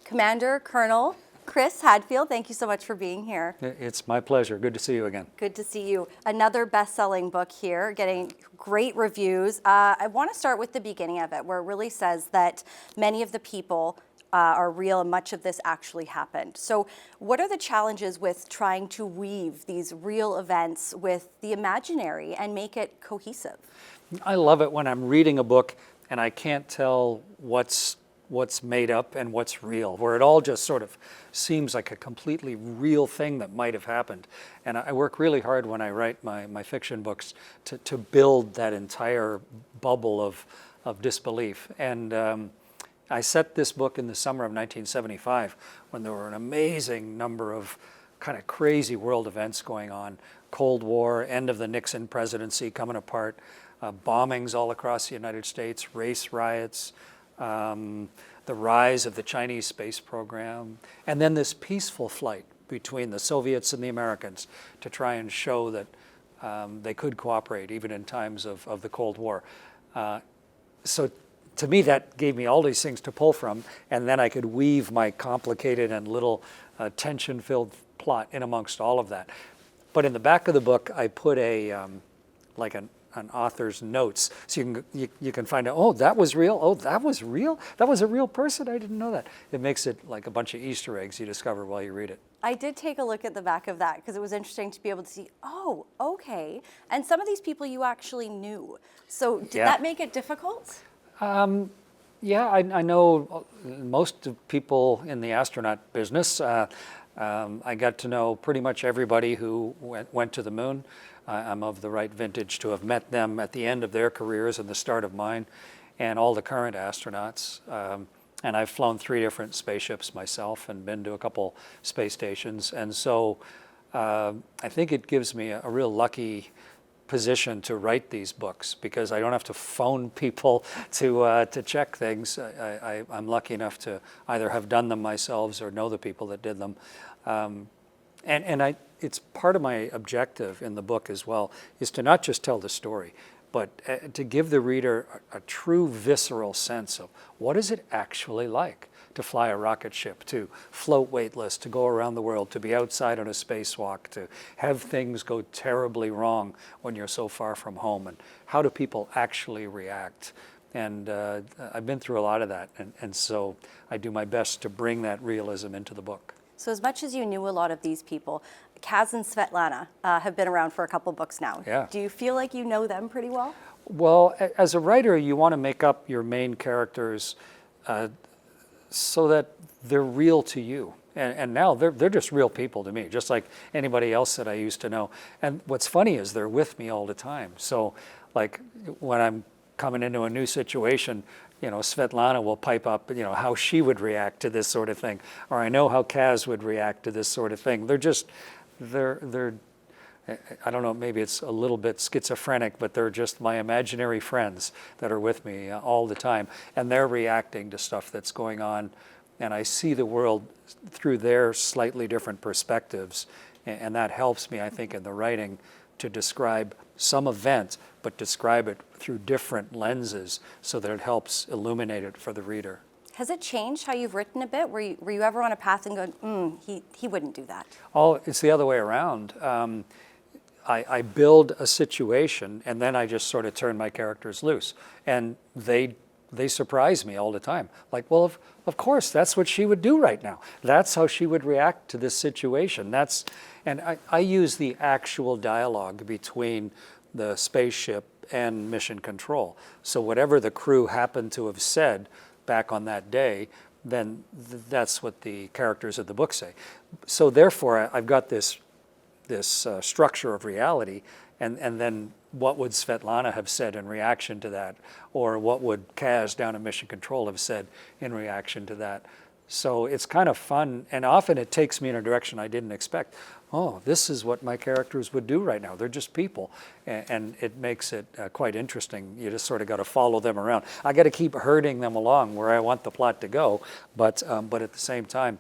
Commander Colonel Chris Hadfield, thank you so much for being here. It's my pleasure. Good to see you again. Good to see you. Another best-selling book here, getting great reviews. I want to start with the beginning of it, where it really says that many of the people are real and much of this actually happened. So what are the challenges with trying to weave these real events with the imaginary and make it cohesive? I love it when I'm reading a book and I can't tell what's made up and what's real, where it all just sort of seems like a completely real thing that might have happened. And I work really hard when I write my fiction books to build that entire bubble of disbelief. And I set this book in the summer of 1975 when there were an amazing number of kind of crazy world events going on. Cold War, end of the Nixon presidency coming apart, bombings all across the United States, race riots, the rise of the Chinese space program, and then this peaceful flight between the Soviets and the Americans to try and show that they could cooperate even in times of the Cold War. So to me, that gave me all these things to pull from, and then I could weave my complicated and little tension-filled plot in amongst all of that. But in the back of the book, I put like an author's notes, so you can find out, oh, that was real, oh, that was real, that was a real person, I didn't know that. It makes it like a bunch of Easter eggs you discover while you read it. I did take a look at the back of that because it was interesting to be able to see, oh, okay. And some of these people you actually knew. So did that make it difficult? Yeah, I know most of people in the astronaut business. I got to know pretty much everybody who went to the moon. I'm of the right vintage to have met them at the end of their careers and the start of mine, and all the current astronauts. And I've flown 3 different spaceships myself and been to a couple space stations. And so I think it gives me a real lucky position to write these books because I don't have to phone people to check things. I'm lucky enough to either have done them myself or know the people that did them. It's part of my objective in the book as well, is to not just tell the story, but to give the reader a true visceral sense of what is it actually like to fly a rocket ship, to float weightless, to go around the world, to be outside on a spacewalk, to have things go terribly wrong when you're so far from home, and how do people actually react? And I've been through a lot of that, and so I do my best to bring that realism into the book. So as much as you knew a lot of these people, Kaz and Svetlana have been around for a couple books now. Yeah. Do you feel like you know them pretty well? Well, as a writer, you want to make up your main characters so that they're real to you. And now they're just real people to me, just like anybody else that I used to know. And what's funny is they're with me all the time. So like when I'm coming into a new situation, Svetlana will pipe up, how she would react to this sort of thing. Or I know how Kaz would react to this sort of thing. They're I don't know, maybe it's a little bit schizophrenic, but they're just my imaginary friends that are with me all the time. And they're reacting to stuff that's going on. And I see the world through their slightly different perspectives. And that helps me, I think, in the writing to describe some event, but describe it through different lenses so that it helps illuminate it for the reader. Has it changed how you've written a bit? Were you ever on a path and going, he wouldn't do that? Oh, it's the other way around. I build a situation and then I just sort of turn my characters loose. And they surprise me all the time. Like, well, of course, that's what she would do right now. That's how she would react to this situation. And I use the actual dialogue between the spaceship and mission control. So whatever the crew happened to have said back on that day, then that's what the characters of the book say. So therefore, I've got this structure of reality, and then what would Svetlana have said in reaction to that? Or what would Kaz down in Mission Control have said in reaction to that? So it's kind of fun, and often it takes me in a direction I didn't expect. Oh, this is what my characters would do right now. They're just people, and it makes it quite interesting. You just sort of got to follow them around. I got to keep herding them along where I want the plot to go, but at the same time,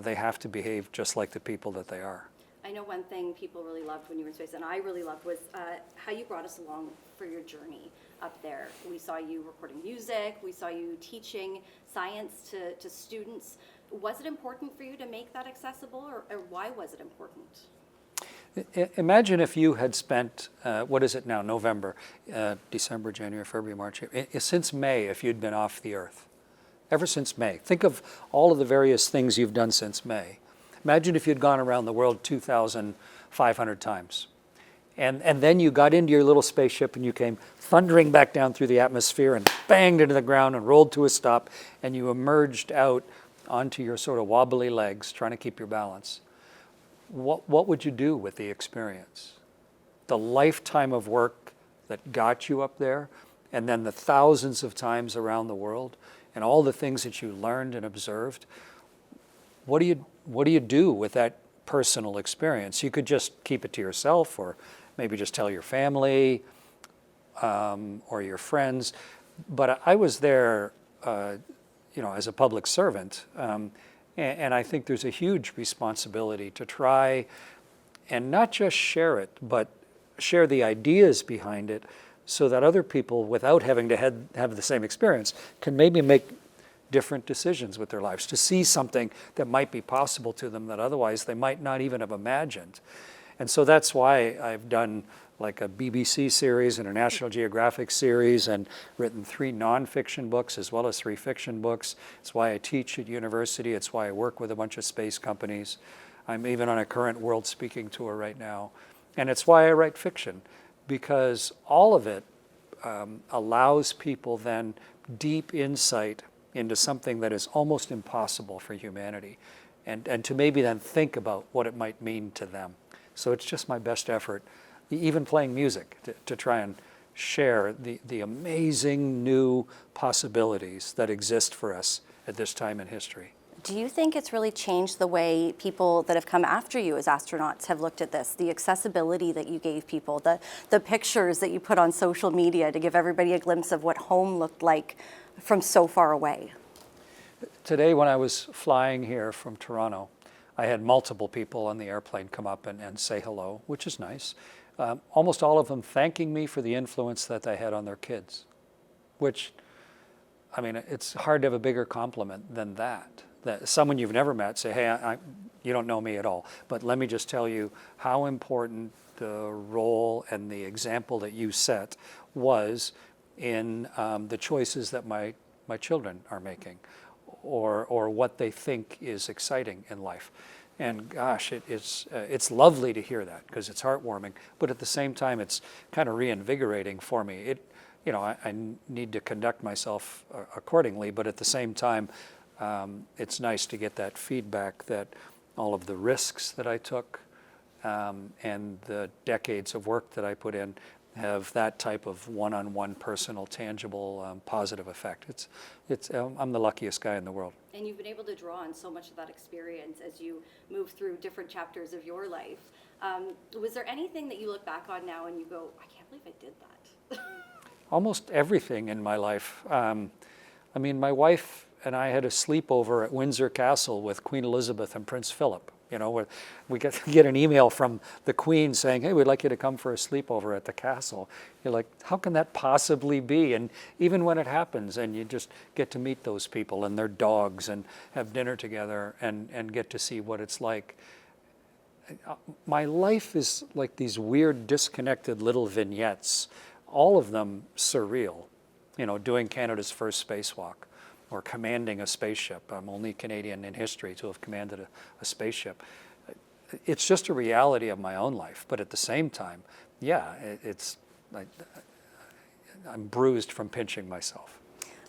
they have to behave just like the people that they are. I know one thing people really loved when you were in space, and I really loved, was how you brought us along for your journey up there. We saw you recording music, we saw you teaching science to students. Was it important for you to make that accessible, or why was it important? Imagine if you had spent, what is it now, November, December, January, February, March, since May, if you'd been off the Earth. Ever since May. Think of all of the various things you've done since May. Imagine if you'd gone around the world 2,500 times. And then you got into your little spaceship and you came thundering back down through the atmosphere and banged into the ground and rolled to a stop, and you emerged out onto your sort of wobbly legs trying to keep your balance. What would you do with the experience? The lifetime of work that got you up there, and then the thousands of times around the world, and all the things that you learned and observed. What do you do with that personal experience? You could just keep it to yourself, or maybe just tell your family or your friends. But I was there, as a public servant. And I think there's a huge responsibility to try and not just share it, but share the ideas behind it, so that other people, without having to have the same experience, can maybe make different decisions with their lives, to see something that might be possible to them that otherwise they might not even have imagined. And so that's why I've done like a BBC series and a National Geographic series, and written 3 nonfiction books as well as 3 fiction books. It's why I teach at university. It's why I work with a bunch of space companies. I'm even on a current world speaking tour right now. And it's why I write fiction, because all of it allows people then deep insight into something that is almost impossible for humanity, and to maybe then think about what it might mean to them. So it's just my best effort, even playing music, to try and share the amazing new possibilities that exist for us at this time in history. Do you think it's really changed the way people that have come after you as astronauts have looked at this? The accessibility that you gave people, the pictures that you put on social media to give everybody a glimpse of what home looked like from so far away? Today, when I was flying here from Toronto, I had multiple people on the airplane come up and say hello, which is nice. Almost all of them thanking me for the influence that they had on their kids, which, I mean, it's hard to have a bigger compliment than that. That someone you've never met say, hey, you don't know me at all, but let me just tell you how important the role and the example that you set was in the choices that my children are making, or what they think is exciting in life. And gosh, it's lovely to hear that, because it's heartwarming, but at the same time, it's kind of reinvigorating for me. I need to conduct myself accordingly, but at the same time, it's nice to get that feedback that all of the risks that I took and the decades of work that I put in have that type of one-on-one, personal, tangible, positive effect. I'm the luckiest guy in the world. And you've been able to draw on so much of that experience as you move through different chapters of your life. Was there anything that you look back on now and you go, I can't believe I did that? Almost everything in my life. I mean, my wife and I had a sleepover at Windsor Castle with Queen Elizabeth and Prince Philip. Where we get an email from the Queen saying, hey, we'd like you to come for a sleepover at the castle. You're like, how can that possibly be? And even when it happens, and you just get to meet those people and their dogs and have dinner together and get to see what it's like. My life is like these weird, disconnected little vignettes, all of them surreal. Doing Canada's first spacewalk, or commanding a spaceship. I'm only Canadian in history to have commanded a spaceship. It's just a reality of my own life, but at the same time, yeah, I'm bruised from pinching myself.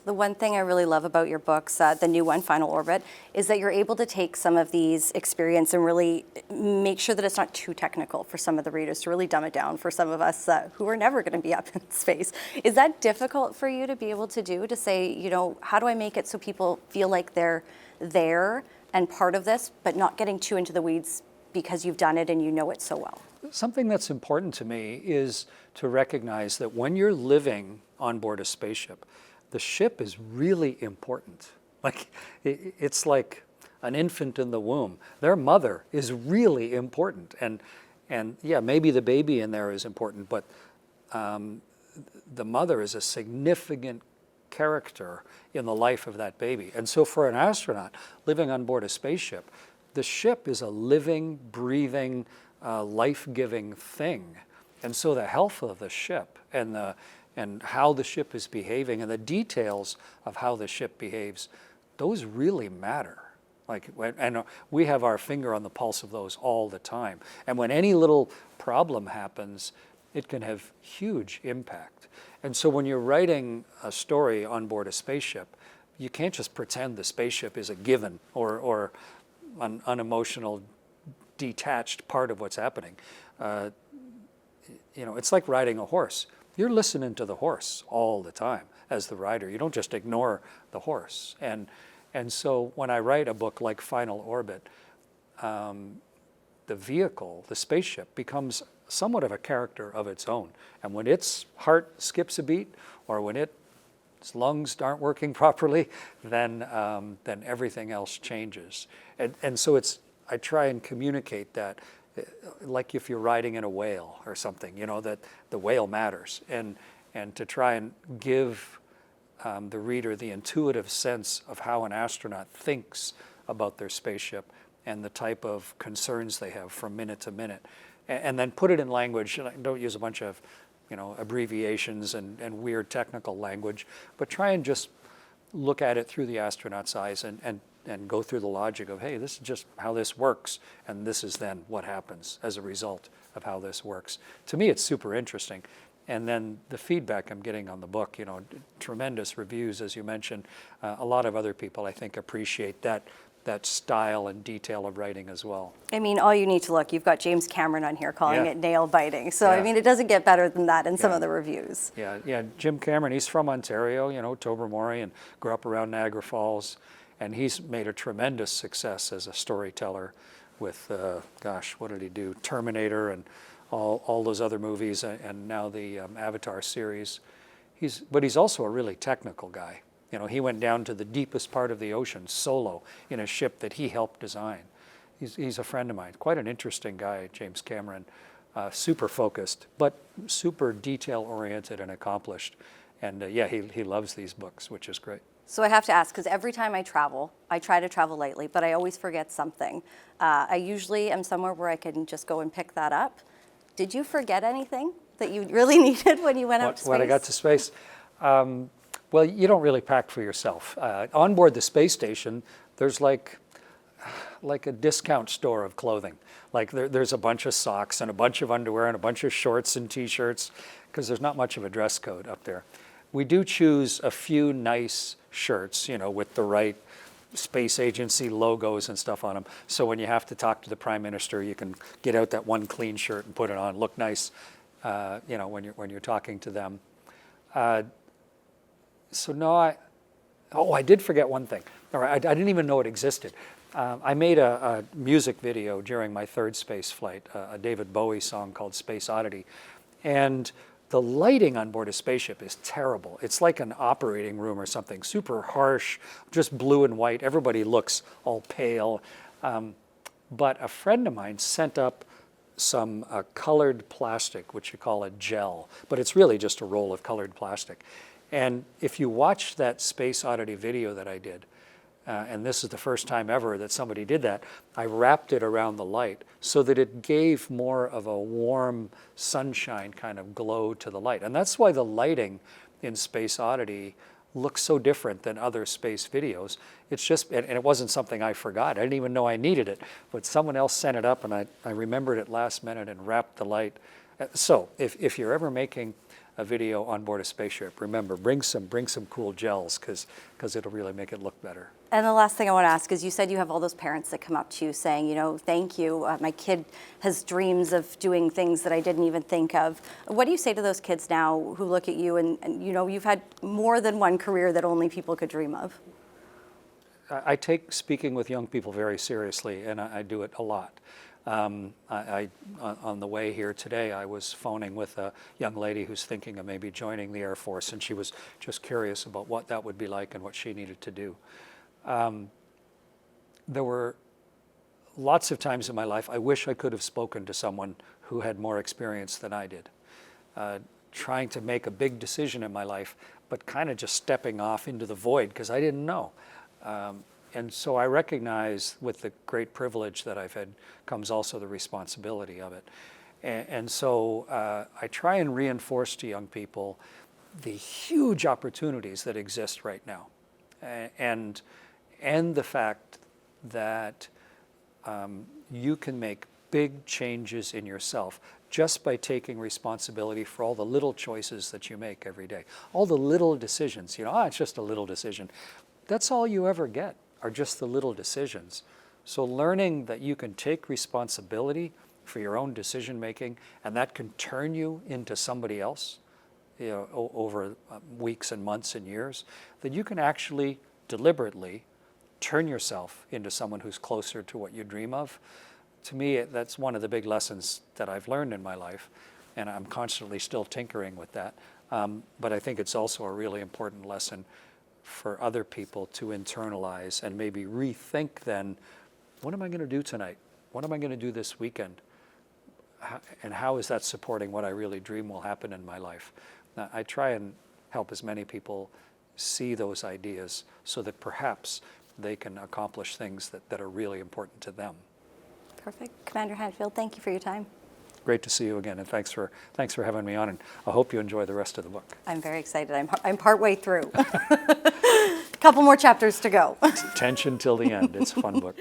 The one thing I really love about your books, the new one, Final Orbit, is that you're able to take some of these experience and really make sure that it's not too technical for some of the readers, to really dumb it down for some of us who are never going to be up in space. Is that difficult for you to be able to do, to say, how do I make it so people feel like they're there and part of this, but not getting too into the weeds because you've done it and you know it so well? Something that's important to me is to recognize that when you're living on board a spaceship, the ship is really important. Like, it's like an infant in the womb. Their mother is really important. And yeah, maybe the baby in there is important, but the mother is a significant character in the life of that baby. And so for an astronaut living on board a spaceship, the ship is a living, breathing, life-giving thing. And so the health of the ship and how the ship is behaving and the details of how the ship behaves, those really matter. And we have our finger on the pulse of those all the time. And when any little problem happens, it can have huge impact. And so when you're writing a story on board a spaceship, you can't just pretend the spaceship is a given or an unemotional, detached part of what's happening. It's like riding a horse. You're listening to the horse all the time as the rider. You don't just ignore the horse. And so when I write a book like Final Orbit, the vehicle, the spaceship, becomes somewhat of a character of its own. And when its heart skips a beat, or when its lungs aren't working properly, then everything else changes. And so I try and communicate that, like if you're riding in a whale or something, that the whale matters. And to try and give the reader the intuitive sense of how an astronaut thinks about their spaceship and the type of concerns they have from minute to minute. And then put it in language, and don't use a bunch of abbreviations and weird technical language, but try and just look at it through the astronaut's eyes and go through the logic of, hey, this is just how this works, and this is then what happens as a result of how this works. To me, it's super interesting. And then the feedback I'm getting on the book, tremendous reviews, as you mentioned. A lot of other people, I think, appreciate that style and detail of writing as well. I mean, all you need to look, you've got James Cameron on here calling Yeah. it nail biting. So, Yeah. I mean, it doesn't get better than that in some Yeah. of the reviews. Yeah, Jim Cameron, he's from Ontario, Tobermory, and grew up around Niagara Falls. And he's made a tremendous success as a storyteller with, what did he do? Terminator and all those other movies, and now the Avatar series. But he's also a really technical guy. He went down to the deepest part of the ocean solo in a ship that he helped design. He's a friend of mine. Quite an interesting guy, James Cameron. Super focused, but super detail-oriented and accomplished. And he loves these books, which is great. So I have to ask, because every time I travel, I try to travel lightly, but I always forget something. I usually am somewhere where I can just go and pick that up. Did you forget anything that you really needed when you went out to space? When I got to space? Well, you don't really pack for yourself. On board the space station, there's like a discount store of clothing. Like there's a bunch of socks and a bunch of underwear and a bunch of shorts and t-shirts, because there's not much of a dress code up there. We do choose a few nice shirts, with the right space agency logos and stuff on them. So when you have to talk to the Prime Minister, you can get out that one clean shirt and put it on, look nice, when you're talking to them. So no, I did forget one thing. I didn't even know it existed. I made a music video during my third space flight, a David Bowie song called Space Oddity. And the lighting on board a spaceship is terrible. It's like an operating room or something, super harsh, just blue and white. Everybody looks all pale. But a friend of mine sent up some colored plastic, which you call a gel, but it's really just a roll of colored plastic. And if you watch that Space Oddity video that I did, and this is the first time ever that somebody did that, I wrapped it around the light so that it gave more of a warm sunshine kind of glow to the light. And that's why the lighting in Space Oddity looks so different than other space videos. It's just, and it wasn't something I forgot. I didn't even know I needed it, but someone else sent it up and I remembered it last minute and wrapped the light. So if you're ever making a video on board a spaceship, remember, bring some cool gels, because it'll really make it look better. And the last thing I want to ask is, you said you have all those parents that come up to you saying, thank you, my kid has dreams of doing things that I didn't even think of. What do you say to those kids now who look at you and you've had more than one career that only people could dream of? I take speaking with young people very seriously, and I do it a lot. On the way here today, I was phoning with a young lady who's thinking of maybe joining the Air Force, and she was just curious about what that would be like and what she needed to do. There were lots of times in my life I wish I could have spoken to someone who had more experience than I did. Trying to make a big decision in my life, but kind of just stepping off into the void because I didn't know. And so I recognize with the great privilege that I've had comes also the responsibility of it. And so I try and reinforce to young people the huge opportunities that exist right now. And the fact that you can make big changes in yourself just by taking responsibility for all the little choices that you make every day. All the little decisions, it's just a little decision. That's all you ever get, are just the little decisions. So learning that you can take responsibility for your own decision making, and that can turn you into somebody else, over weeks and months and years, that you can actually deliberately turn yourself into someone who's closer to what you dream of. To me, that's one of the big lessons that I've learned in my life, and I'm constantly still tinkering with that. But I think it's also a really important lesson for other people to internalize and maybe rethink then, what am I going to do tonight? What am I going to do this weekend? And how is that supporting what I really dream will happen in my life? Now, I try and help as many people see those ideas so that perhaps they can accomplish things that are really important to them. Perfect. Commander Hadfield, thank you for your time. Great to see you again, and thanks for having me on, and I hope you enjoy the rest of the book. I'm very excited. I'm partway through. A couple more chapters to go. Tension till the end. It's a fun book.